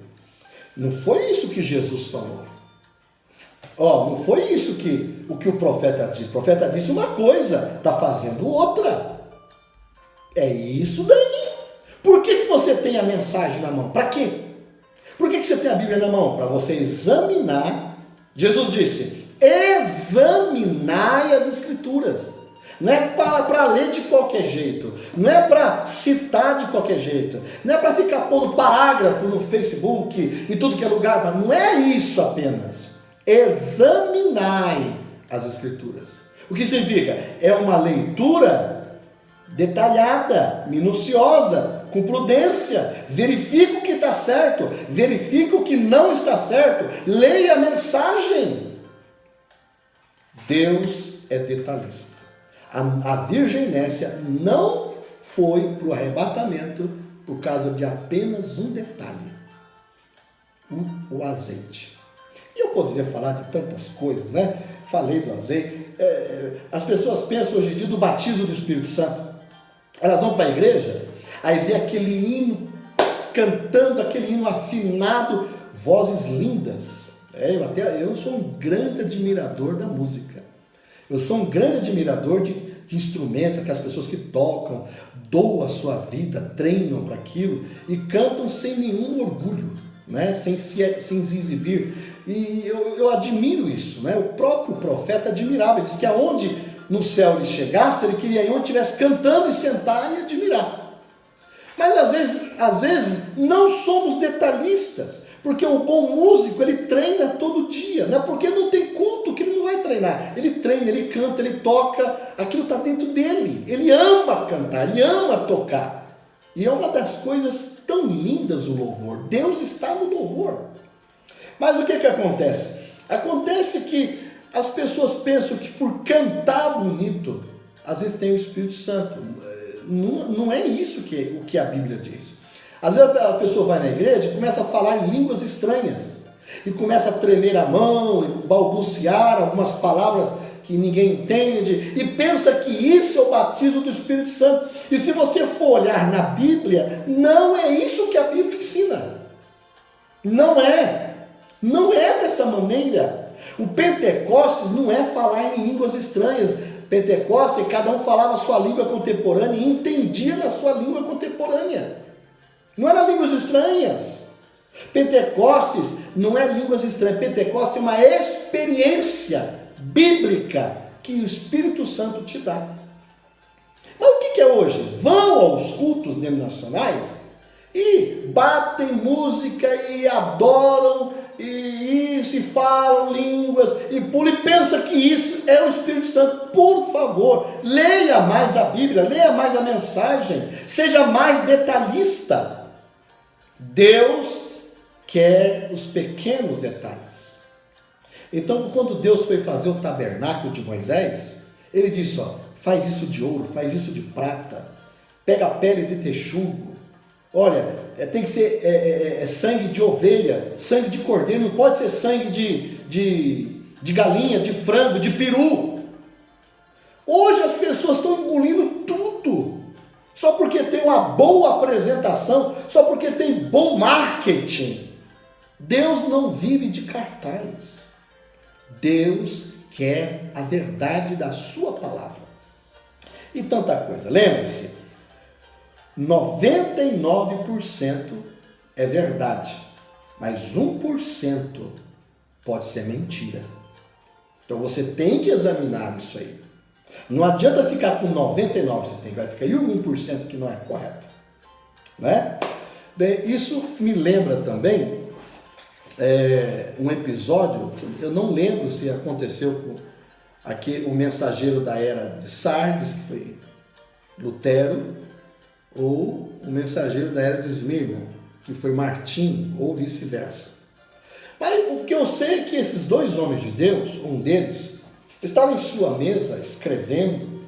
Não foi isso que Jesus falou. Não foi isso o que o profeta disse. O profeta disse uma coisa, está fazendo outra. É isso daí. Por que você tem a mensagem na mão? Para quê? Por que você tem a Bíblia na mão? Para você examinar. Jesus disse: examinai as Escrituras. Não é para ler de qualquer jeito, não é para citar de qualquer jeito, não é para ficar pondo parágrafo no Facebook e tudo que é lugar, mas não é isso apenas. Examinai as Escrituras. O que significa? É uma leitura detalhada, minuciosa, com prudência. Verifica o que está certo, verifica o que não está certo, leia a mensagem. Deus é detalhista. A virgem nécia não foi para o arrebatamento por causa de apenas um detalhe, o azeite. E eu poderia falar de tantas coisas, né? falei do azeite. As pessoas pensam hoje em dia do batismo do Espírito Santo. Elas vão para a igreja, aí vê aquele hino cantando, aquele hino afinado, vozes lindas. Eu sou um grande admirador da música. Eu sou um grande admirador de instrumentos, aquelas pessoas que tocam, doam a sua vida, treinam para aquilo e cantam sem nenhum orgulho, né? sem se exibir. E eu admiro isso, né? O próprio profeta admirava, ele disse que aonde no céu ele chegasse, ele queria ir onde estivesse cantando e sentar e admirar. Mas às vezes não somos detalhistas, porque o bom músico ele treina todo dia, né? Porque não tem culto que ele não vai treinar. Ele treina, ele canta, ele toca, aquilo está dentro dele. Ele ama cantar, ele ama tocar. E é uma das coisas tão lindas o louvor. Deus está no louvor. Mas o que acontece? Acontece que as pessoas pensam que por cantar bonito, às vezes tem o Espírito Santo. Não é isso o que a Bíblia diz. Às vezes a pessoa vai na igreja e começa a falar em línguas estranhas. E começa a tremer a mão, e balbuciar algumas palavras que ninguém entende. E pensa que isso é o batismo do Espírito Santo. E se você for olhar na Bíblia, não é isso que a Bíblia ensina. Não é. Não é dessa maneira. O Pentecostes não é falar em línguas estranhas. Pentecostes, cada um falava a sua língua contemporânea e entendia na sua língua contemporânea. Não eram línguas estranhas. Pentecostes não é línguas estranhas. Pentecostes é uma experiência bíblica que o Espírito Santo te dá. Mas o que é hoje? Vão aos cultos denominacionais e batem música e adoram e falam línguas e pulam e pensam que isso é o Espírito Santo. Por favor, leia mais a Bíblia, leia mais a mensagem, seja mais detalhista. Deus quer os pequenos detalhes. Então, quando Deus foi fazer o tabernáculo de Moisés, ele disse, faz isso de ouro, faz isso de prata, pega a pele de texugo. Olha, tem que ser sangue de ovelha, sangue de cordeiro, não pode ser sangue de galinha, de frango, de peru. Hoje as pessoas estão engolindo tudo, só porque tem uma boa apresentação, só porque tem bom marketing. Deus não vive de cartaz. Deus quer a verdade da sua palavra. E tanta coisa, lembre-se, 99% é verdade, mas 1% pode ser mentira. Então você tem que examinar isso aí. Não adianta ficar com 99%, vai ficar aí o 1% que não é correto, né? Isso me lembra também um episódio que eu não lembro se aconteceu com o mensageiro da era de Sardes, que foi Lutero, ou o mensageiro da era de Esmirna, que foi Martim, ou vice-versa. Mas o que eu sei é que esses dois homens de Deus, um deles, estava em sua mesa escrevendo,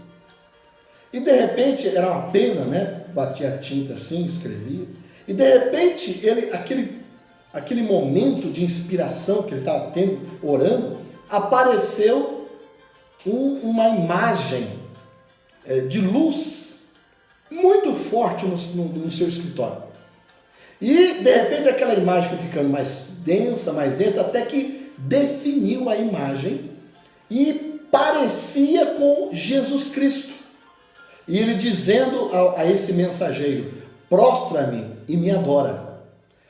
e de repente, era uma pena, né? Batia a tinta assim, escrevia, e de repente, aquele momento de inspiração que ele estava tendo, orando, apareceu uma imagem de luz muito forte no seu escritório. E de repente aquela imagem foi ficando mais densa, até que definiu a imagem e parecia com Jesus Cristo. E ele dizendo a esse mensageiro, prostra-me e me adora.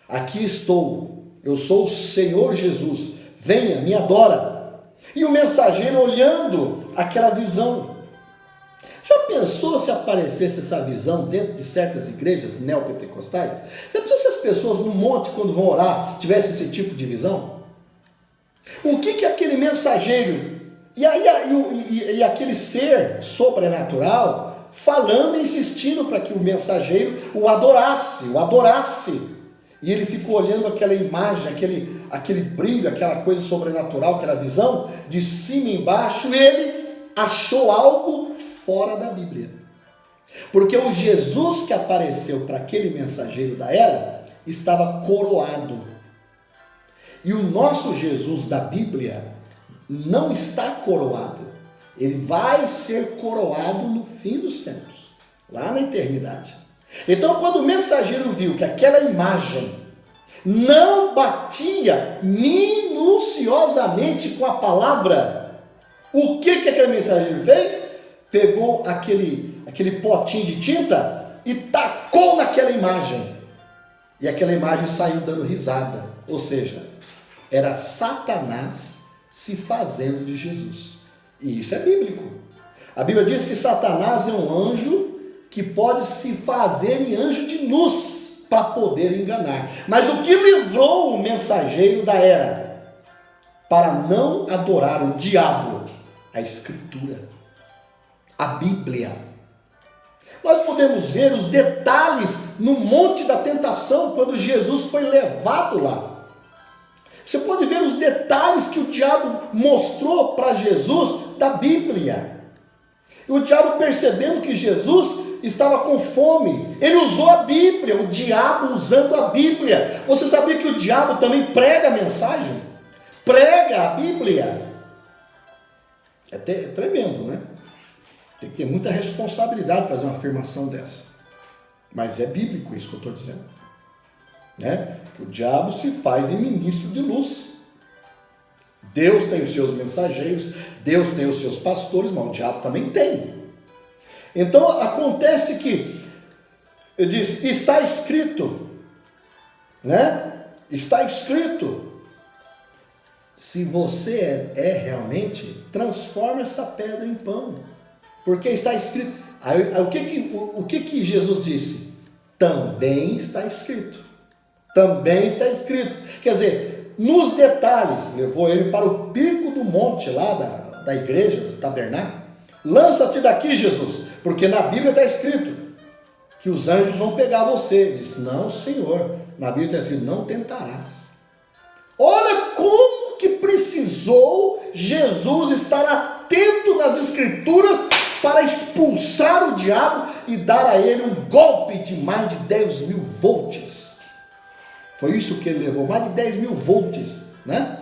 Aqui estou, eu sou o Senhor Jesus, venha, me adora. E o mensageiro olhando aquela visão. Já pensou se aparecesse essa visão dentro de certas igrejas neopentecostais? Já pensou se as pessoas no monte, quando vão orar, tivessem esse tipo de visão? O que aquele mensageiro e aquele ser sobrenatural falando e insistindo para que o mensageiro o adorasse. E ele ficou olhando aquela imagem, aquele brilho, aquela coisa sobrenatural, aquela visão, de cima e embaixo, e ele achou algo fora da Bíblia. Porque o Jesus que apareceu para aquele mensageiro da era estava coroado. E o nosso Jesus da Bíblia não está coroado. Ele vai ser coroado no fim dos tempos, lá na eternidade. Então, quando o mensageiro viu que aquela imagem não batia minuciosamente com a palavra, o que aquele mensageiro fez? Pegou aquele potinho de tinta e tacou naquela imagem. E aquela imagem saiu dando risada. Ou seja, era Satanás se fazendo de Jesus. E isso é bíblico. A Bíblia diz que Satanás é um anjo que pode se fazer em anjo de luz para poder enganar. Mas o que livrou o mensageiro da era para não adorar o diabo? A Escritura, a Bíblia. Nós podemos ver os detalhes no Monte da Tentação, quando Jesus foi levado lá. Você pode ver os detalhes que o diabo mostrou para Jesus da Bíblia. E o diabo, percebendo que Jesus estava com fome, ele usou a Bíblia, o diabo usando a Bíblia. Você sabia que o diabo também prega a mensagem? Prega a Bíblia. É tremendo, né? Tem que ter muita responsabilidade fazer uma afirmação dessa. Mas é bíblico isso que eu estou dizendo. Né? Que o diabo se faz em ministro de luz. Deus tem os seus mensageiros, Deus tem os seus pastores, mas o diabo também tem. Então acontece que, eu disse, está escrito, né? Está escrito. Se você é realmente, transforma essa pedra em pão. Porque está escrito. Aí, o que Jesus disse? Também está escrito. Também está escrito. Quer dizer, nos detalhes, levou ele para o pico do monte lá da igreja, do tabernáculo. Lança-te daqui, Jesus, porque na Bíblia está escrito que os anjos vão pegar você. Ele disse, não, Senhor, na Bíblia está escrito, não tentarás. Olha como que precisou Jesus estar atento nas Escrituras para expulsar o diabo e dar a ele um golpe de mais de 10.000 volts. Foi isso que ele levou, mais de 10.000 volts, né?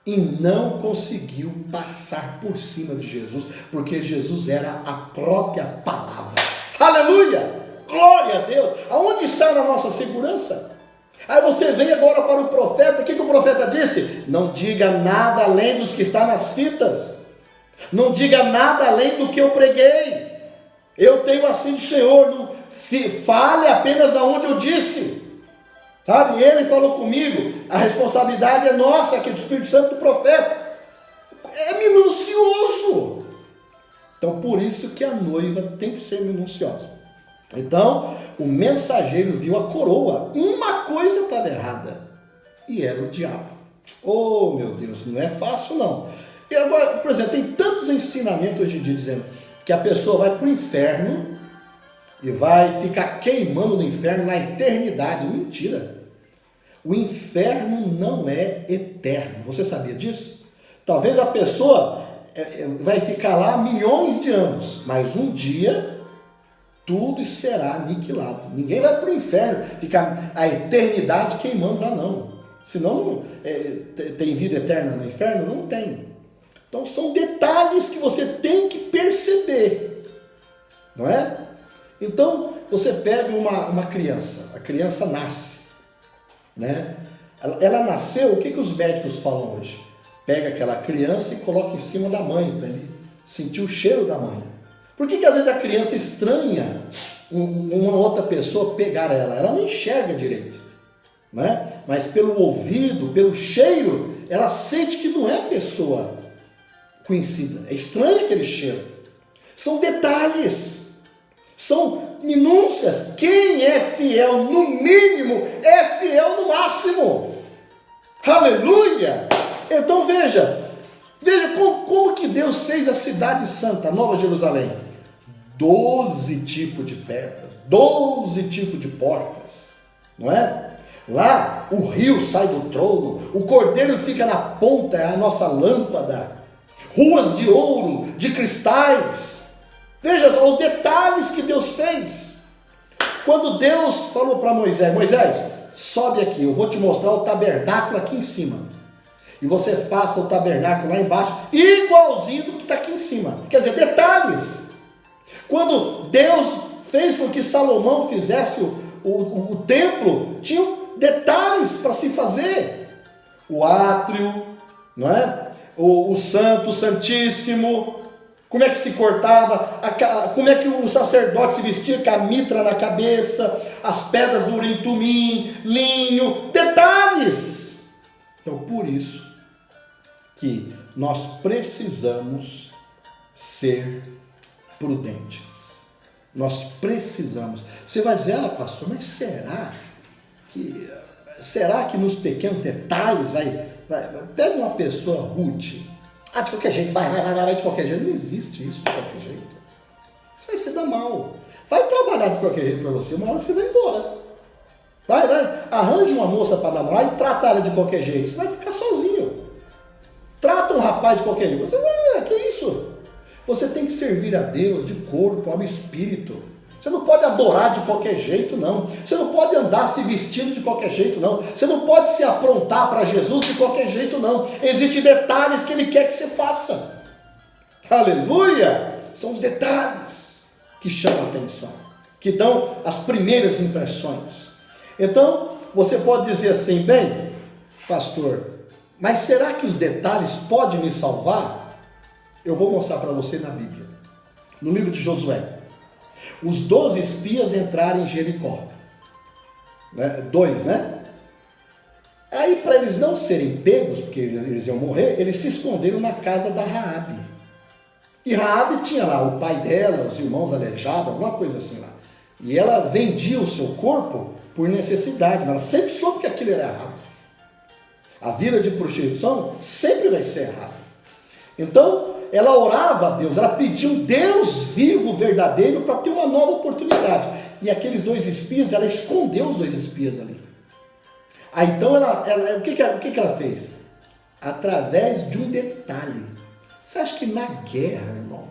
E não conseguiu passar por cima de Jesus, porque Jesus era a própria palavra. Aleluia! Glória a Deus! Aonde está a nossa segurança? Aí você vem agora para o profeta, o que o profeta disse? Não diga nada além dos que está nas fitas. Não diga nada além do que eu preguei. Eu tenho assim do Senhor, não fale apenas aonde eu disse. Sabe, ele falou comigo, a responsabilidade é nossa, aqui do Espírito Santo do profeta. É minucioso. Então, por isso que a noiva tem que ser minuciosa. Então, o mensageiro viu a coroa. Uma coisa estava errada. E era o diabo. Oh, meu Deus, não é fácil não. E agora, por exemplo, tem tantos ensinamentos hoje em dia dizendo que a pessoa vai para o inferno e vai ficar queimando no inferno na eternidade. Mentira. O inferno não é eterno. Você sabia disso? Talvez a pessoa vai ficar lá milhões de anos, mas um dia tudo será aniquilado. Ninguém vai para o inferno ficar a eternidade queimando lá, não. Senão tem vida eterna no inferno? Não tem. Então são detalhes que você tem que perceber, não é? Então você pega uma criança, a criança nasce, né? Ela nasceu, o que os médicos falam hoje? Pega aquela criança e coloca em cima da mãe, para ele sentir o cheiro da mãe. Por que às vezes a criança estranha uma outra pessoa pegar ela? Ela não enxerga direito, né? Mas pelo ouvido, pelo cheiro, ela sente que não é a pessoa conhecida. É estranho aquele cheiro. São detalhes, são minúcias. Quem é fiel no mínimo é fiel no máximo. Aleluia! Então veja como que Deus fez a cidade santa, a Nova Jerusalém. 12 tipos de pedras, 12 tipos de portas, não é? Lá o rio sai do trono, o cordeiro fica na ponta, é a nossa lâmpada, ruas de ouro, de cristais. Veja só os detalhes que Deus fez. Quando Deus falou para Moisés, Moisés, sobe aqui, eu vou te mostrar o tabernáculo aqui em cima. e você faça o tabernáculo lá embaixo, igualzinho do que está aqui em cima. Quer dizer, detalhes. Quando Deus fez com que Salomão fizesse o templo, tinham detalhes para se fazer. O átrio, não é? O santo, o santíssimo, como é que se cortava, como é que o sacerdote se vestia, com a mitra na cabeça, as pedras do Urim Tumim, linho, detalhes. Então, por isso que nós precisamos ser prudentes. Nós precisamos. Você vai dizer, pastor, mas será que nos pequenos detalhes pega uma pessoa rude, de qualquer jeito, vai de qualquer jeito. Não existe isso de qualquer jeito. Isso vai se dar mal. Vai trabalhar de qualquer jeito para você, uma hora você vai embora. Arranje uma moça para namorar e trata ela de qualquer jeito. Você vai ficar sozinho. Trata um rapaz de qualquer jeito. Você vai, que isso? Você tem que servir a Deus de corpo, alma e espírito. Você não pode adorar de qualquer jeito, não. Você não pode andar se vestindo de qualquer jeito, não. Você não pode se aprontar para Jesus de qualquer jeito, não. Existem detalhes que Ele quer que você faça. Aleluia! São os detalhes que chamam a atenção, que dão as primeiras impressões. Então, você pode dizer assim, bem, pastor, mas será que os detalhes podem me salvar? Eu vou mostrar para você na Bíblia. No livro de Josué. Os 12 espias entraram em Jericó. 2, né? Aí, para eles não serem pegos, porque eles iam morrer, eles se esconderam na casa da Raabe. E Raabe tinha lá o pai dela, os irmãos aleijados, alguma coisa assim lá. E ela vendia o seu corpo por necessidade, mas ela sempre soube que aquilo era errado. A vida de prostituição sempre vai ser errada. Então, ela orava a Deus, ela pediu Deus vivo, verdadeiro, para ter uma nova oportunidade. E aqueles 2 espias, ela escondeu os 2 espias ali. Aí então, o que ela fez? Através de um detalhe. Você acha que na guerra, irmão,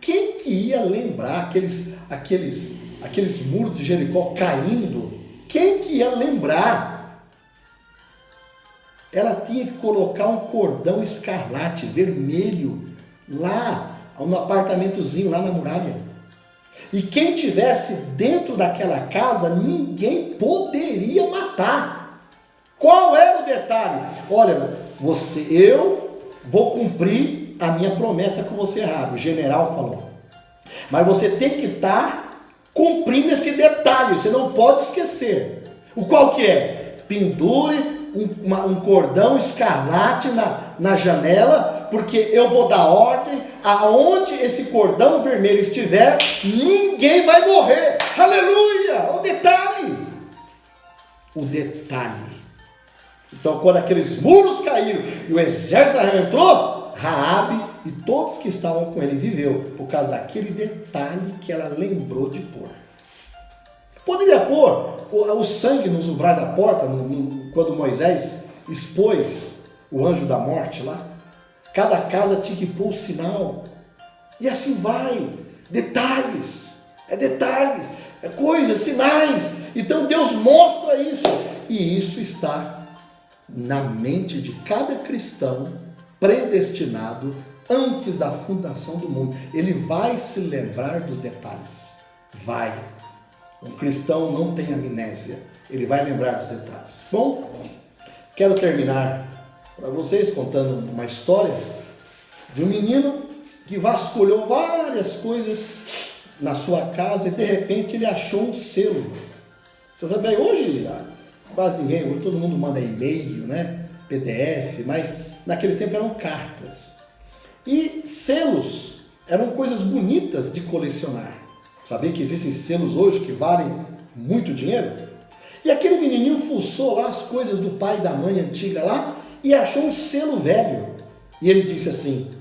quem que ia lembrar aqueles muros de Jericó caindo? Quem que ia lembrar? Ela tinha que colocar um cordão escarlate, vermelho, lá no apartamentozinho, lá na muralha. E quem tivesse dentro daquela casa, ninguém poderia matar. Qual era o detalhe? Olha, eu vou cumprir a minha promessa com você, Raabe, o general falou. Mas você tem que estar cumprindo esse detalhe, você não pode esquecer. O qual que é? Pendure um cordão escarlate na janela, porque eu vou dar ordem, aonde esse cordão vermelho estiver, ninguém vai morrer. Aleluia! O detalhe. Então, quando aqueles muros caíram e o exército entrou, Raabe e todos que estavam com ele viveu, por causa daquele detalhe que ela lembrou de pôr. Poderia pôr o sangue nos umbrais da porta, quando Moisés expôs o anjo da morte lá. Cada casa tinha que pôr o sinal. E assim vai. Detalhes. É coisas, sinais. Então Deus mostra isso. E isso está na mente de cada cristão predestinado antes da fundação do mundo. Ele vai se lembrar dos detalhes. Vai. Um cristão não tem amnésia, ele vai lembrar dos detalhes. Bom, quero terminar para vocês contando uma história de um menino que vasculhou várias coisas na sua casa e de repente ele achou um selo. Você sabe, hoje quase ninguém, hoje todo mundo manda e-mail, né? PDF, mas naquele tempo eram cartas. E selos eram coisas bonitas de colecionar. Sabia que existem selos hoje que valem muito dinheiro? E aquele menininho fuçou lá as coisas do pai e da mãe antiga lá e achou um selo velho. E ele disse assim,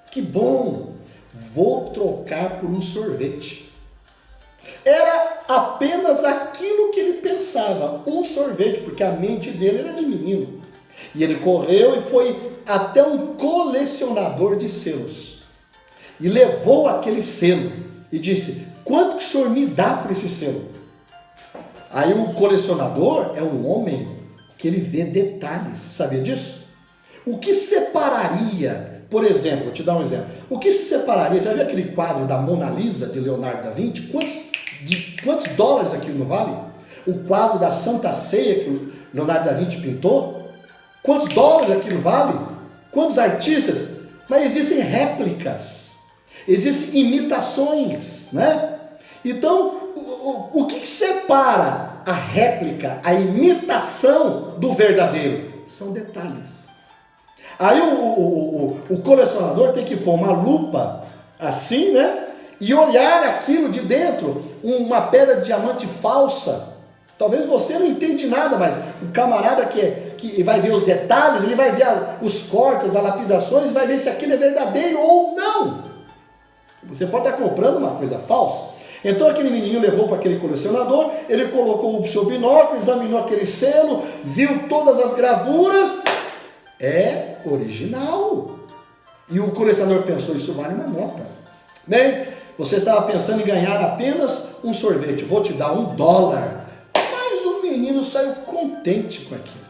que bom, vou trocar por um sorvete. Era apenas aquilo que ele pensava, um sorvete, porque a mente dele era de menino. E ele correu e foi até um colecionador de selos. E levou aquele selo e disse, quanto que o senhor me dá por esse selo? Aí o colecionador é um homem que ele vê detalhes, sabia disso? O que separaria, por exemplo, vou te dar um exemplo. O que se separaria, você já viu aquele quadro da Mona Lisa, de Leonardo da Vinci? Quantos dólares aquilo não vale? O quadro da Santa Ceia que o Leonardo da Vinci pintou? Quantos dólares aquilo vale? Quantos artistas? Mas existem réplicas, existem imitações, né? Então, o que separa a réplica, a imitação do verdadeiro? São detalhes. Aí o colecionador tem que pôr uma lupa assim, né? E olhar aquilo de dentro, uma pedra de diamante falsa. Talvez você não entende nada, mas o camarada que vai ver os detalhes, ele vai ver os cortes, as lapidações, vai ver se aquilo é verdadeiro ou não. Você pode estar comprando uma coisa falsa. Então aquele menininho levou para aquele colecionador, ele colocou o seu binóculo, examinou aquele selo, viu todas as gravuras, é original. E o colecionador pensou, isso vale uma nota. Bem, você estava pensando em ganhar apenas um sorvete, vou te dar $1. Mas o menino saiu contente com aquilo,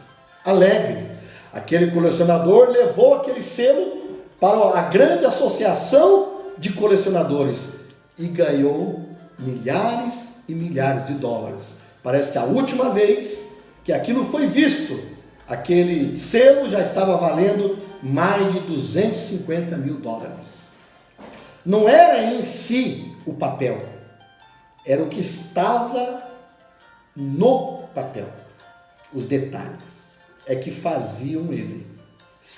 alegre. Aquele colecionador levou aquele selo para a grande associação de colecionadores e ganhou milhares e milhares de dólares. Parece que a última vez que aquilo foi visto, aquele selo já estava valendo mais de $250 mil. Não era em si o papel, era o que estava no papel. Os detalhes é que faziam ele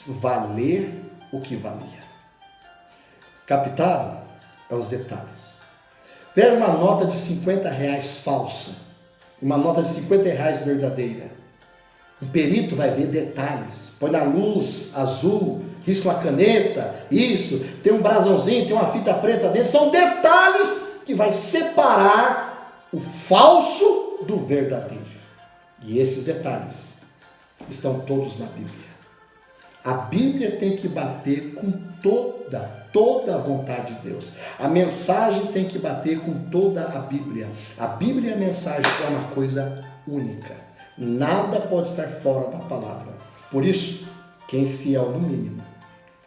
valer o que valia. Captaram? É os detalhes. Pega uma nota de R$50 falsa, uma nota de R$50 verdadeira. Um perito vai ver detalhes. Põe na luz azul, risca uma caneta, isso, tem um brasãozinho, tem uma fita preta dentro. São detalhes que vai separar o falso do verdadeiro. E esses detalhes estão todos na Bíblia. A Bíblia tem que bater com toda a vontade de Deus. A mensagem tem que bater com toda a Bíblia. A Bíblia e a mensagem é uma coisa única. Nada pode estar fora da palavra. Por isso, quem é fiel no mínimo,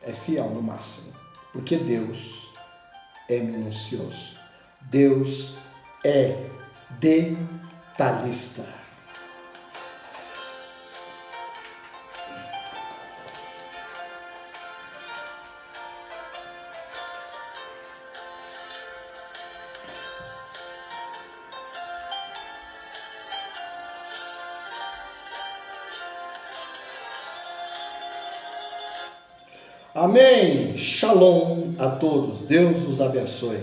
é fiel no máximo. Porque Deus é minucioso. Deus é detalhista. Amém. Shalom a todos. Deus os abençoe.